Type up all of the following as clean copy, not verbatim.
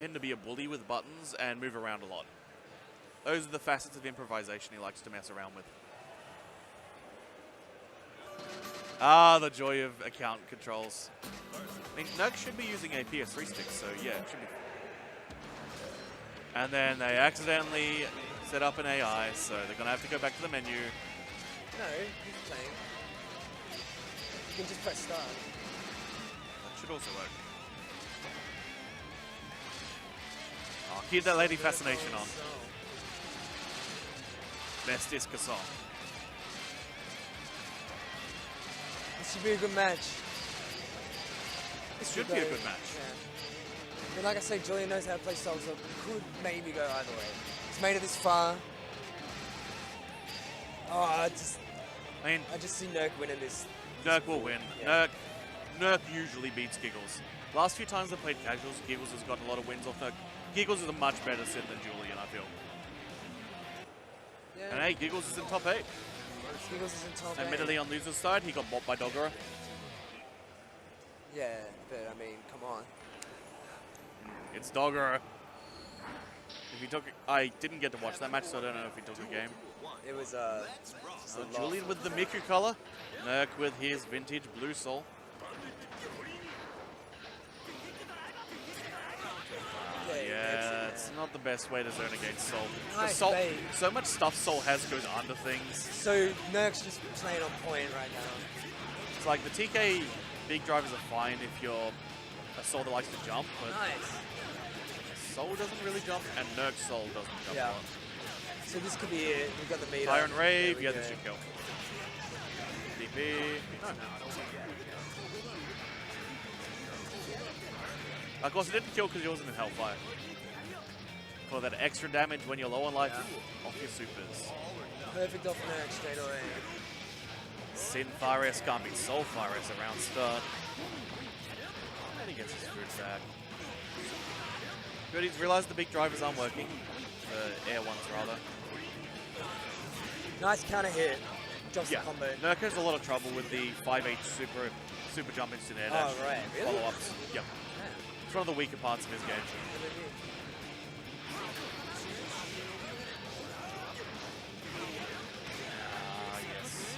him to be a bully with buttons and move around a lot. Those are the facets of improvisation he likes to mess around with. Ah, the joy of account controls. I mean, Nerk should be using a PS3 stick, so yeah, it should be. And then they accidentally set up an AI, so they're going to have to go back to the menu. No, he's playing. You can just press start. That should also work. Oh, keep that lady fascination on. Best Disca song. This should be a good match. This should be a good match. Yeah. But like I say, Julian knows how to play Soul, so it could maybe go either way. He's made it this far. Oh, I just see Nerk winning this. Nerk will win. Yeah. Nerk usually beats Giggles. Last few times I've played casuals, Giggles has gotten a lot of wins off Nerk. Giggles is a much better Sid than Julian, I feel. Yeah. And hey, Giggles is in top 8. Giggles is in top 8. Admittedly on loser's side, he got bought by Dogora. Yeah, but I mean, come on. It's Dogora. If he took, I didn't get to watch that match, so I don't know if he took a game. It was so Julian with the Miku color, Nerk with his vintage blue soul. Yeah, it's not the best way to zone against Soul. Nice Soul, so much stuff Soul has goes under things. So Nerk's just playing on point right now. It's like the TK big drivers are fine if you're a Soul that likes to jump, but Soul doesn't really jump, and Nerk's Soul doesn't jump a lot. So this could be it. We've got the meter. Iron Rave, yeah, this should kill. DP. No. Of course, it didn't kill because he wasn't in Hellfire. For that extra damage when you're low on life off your supers. Perfect off Nerk straight away. Sin Fires can't beat Soul Fires around start. And he gets his food back. Good, he's realized the big drivers aren't working. The air ones, rather. Nice counter hit. Drops the combo. Nerk has a lot of trouble with the 5H super jump instant air dash. Oh, right. Really? Follow-ups. Yep. It's one of the weaker parts of his game. Yes.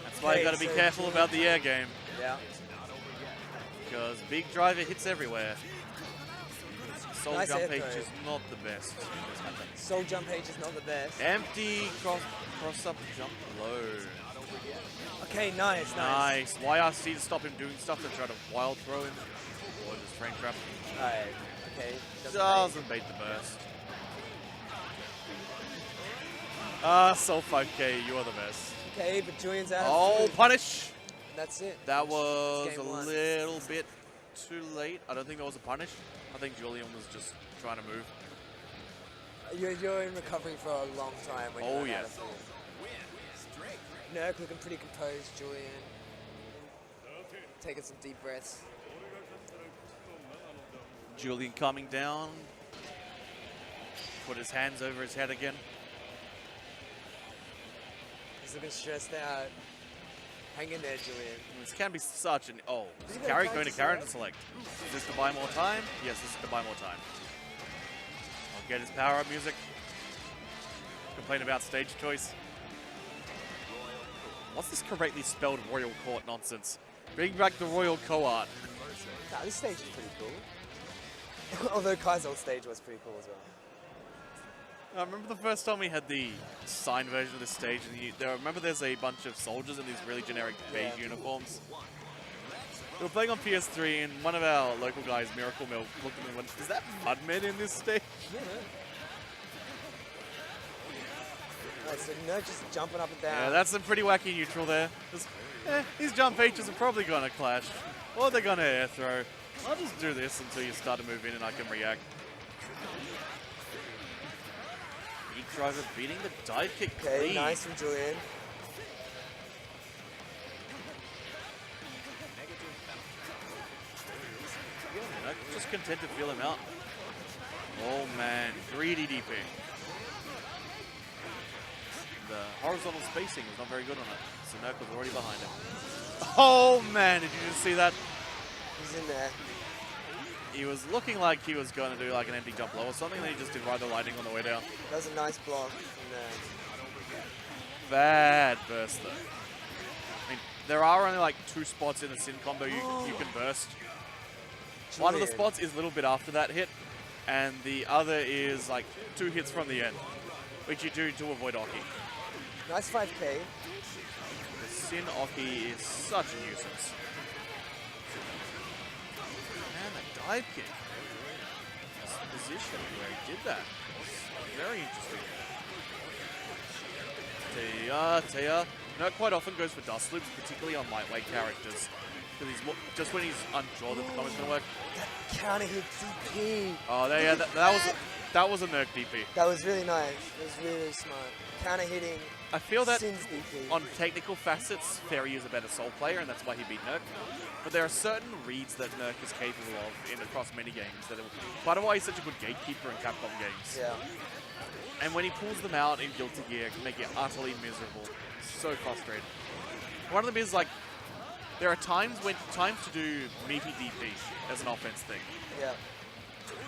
That's why you got to be careful about the air game. Yeah. Because big driver hits everywhere. Soul nice jump H is not the best. Soul jump H is not the best. Empty cross up jump low. Okay, nice. Nice. YRC to stop him doing stuff to try to wild throw him. Or just frame trap. Alright, okay. Doesn't bait the burst. Ah, Soul 5K, you are the best. Okay, but Julian's out. Oh, punish! That's it. That was a little bit too late. I don't think that was a punish. I think Julian was just trying to move. You're in recovery for a long time when you're out of food. Nerk looking pretty composed, Julian. Taking some deep breaths. Julian calming down. Put his hands over his head again. He's looking stressed out. Hang in there, Julian. This can be such an... Oh, is going to character select. Is this to buy more time? Yes, this is to buy more time. I'll get his power-up music. Complain about stage choice. What's this correctly spelled Royal Court nonsense? Bring back the Royal Co-art. Nah, this stage is pretty cool. Although Kai's old stage was pretty cool as well. I remember the first time we had the signed version of this stage, and I remember there's a bunch of soldiers in these really generic beige uniforms. We were playing on PS3, and one of our local guys, Miracle Milk, looked at me and went, "Is that Mudmen in this stage?" Yeah. Right, so Nerk just jumping up and down. Yeah, that's some pretty wacky neutral there. These jump H's are probably going to clash, or they're going to air throw. I'll just do this until you start to move in and I can react. Big driver beating the dive kick. Okay, nice from Julian. Just content to feel him out. Oh man, greedy DP. The horizontal spacing was not very good on it, so Nerk was already behind him. Oh man, did you just see that? He's in there. He was looking like he was going to do like an empty jump low or something, and he just did ride the lightning on the way down. That was a nice block from there. Bad burst though. I mean, there are only like 2 spots in the Sin combo you can burst. Julian. One of the spots is a little bit after that hit, and the other is like 2 hits from the end, which you do to avoid Oki. Nice 5K. The Sin Oki is such a nuisance. Man, that dive kick. This position where he did that was very interesting. Tia. Nerk quite often goes for dust loops, particularly on lightweight characters. Because he's just when he's unsure that the combo's going to work. That counter hit DP. Oh, yeah, that was a Nerk DP. That was really nice. It was really, really smart. Counter hitting. I feel that Sin's DP. on technical facets, Ferry is a better Soul player, and that's why he beat Nerk. But there are certain reads that Nerk is capable of across many games. Part of why he's such a good gatekeeper in Capcom games. Yeah. And when he pulls them out in Guilty Gear, it can make you utterly miserable. So frustrating. One of them is like, there are times to do meaty DP as an offense thing. Yeah.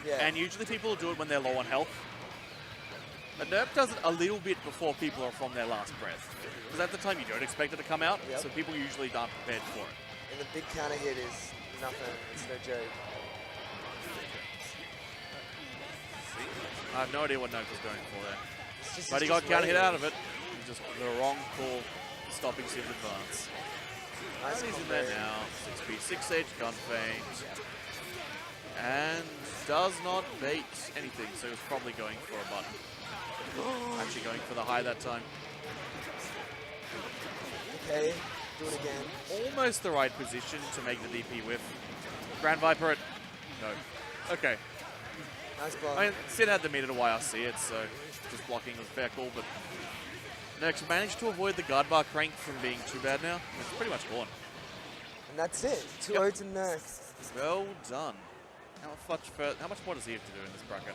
Yeah. And usually people do it when they're low on health. But Nerk does it a little bit before people are from their last breath. Because at the time you don't expect it to come out, so people usually aren't prepared for it. And the big counter hit is nothing. It's no joke. I have no idea what Nerk was going for there. Just, but he got counter hit out of it. He's just the wrong call, stopping Sin's advance. Nice He's in there now. 6B, 6H, gun feint. And does not bait anything, so he was probably going for a button. Actually going for the high that time. Okay, do it again. Almost the right position to make the DP whiff. Grand Viper it. No. Okay. Nice block. I mean, Sin had the meter to YRC it, so just blocking was fair call, but Nerk's managed to avoid the guard bar crank from being too bad now. It's pretty much gone. And that's it. 2-0 to Nerk. Well done. How much more does he have to do in this bracket?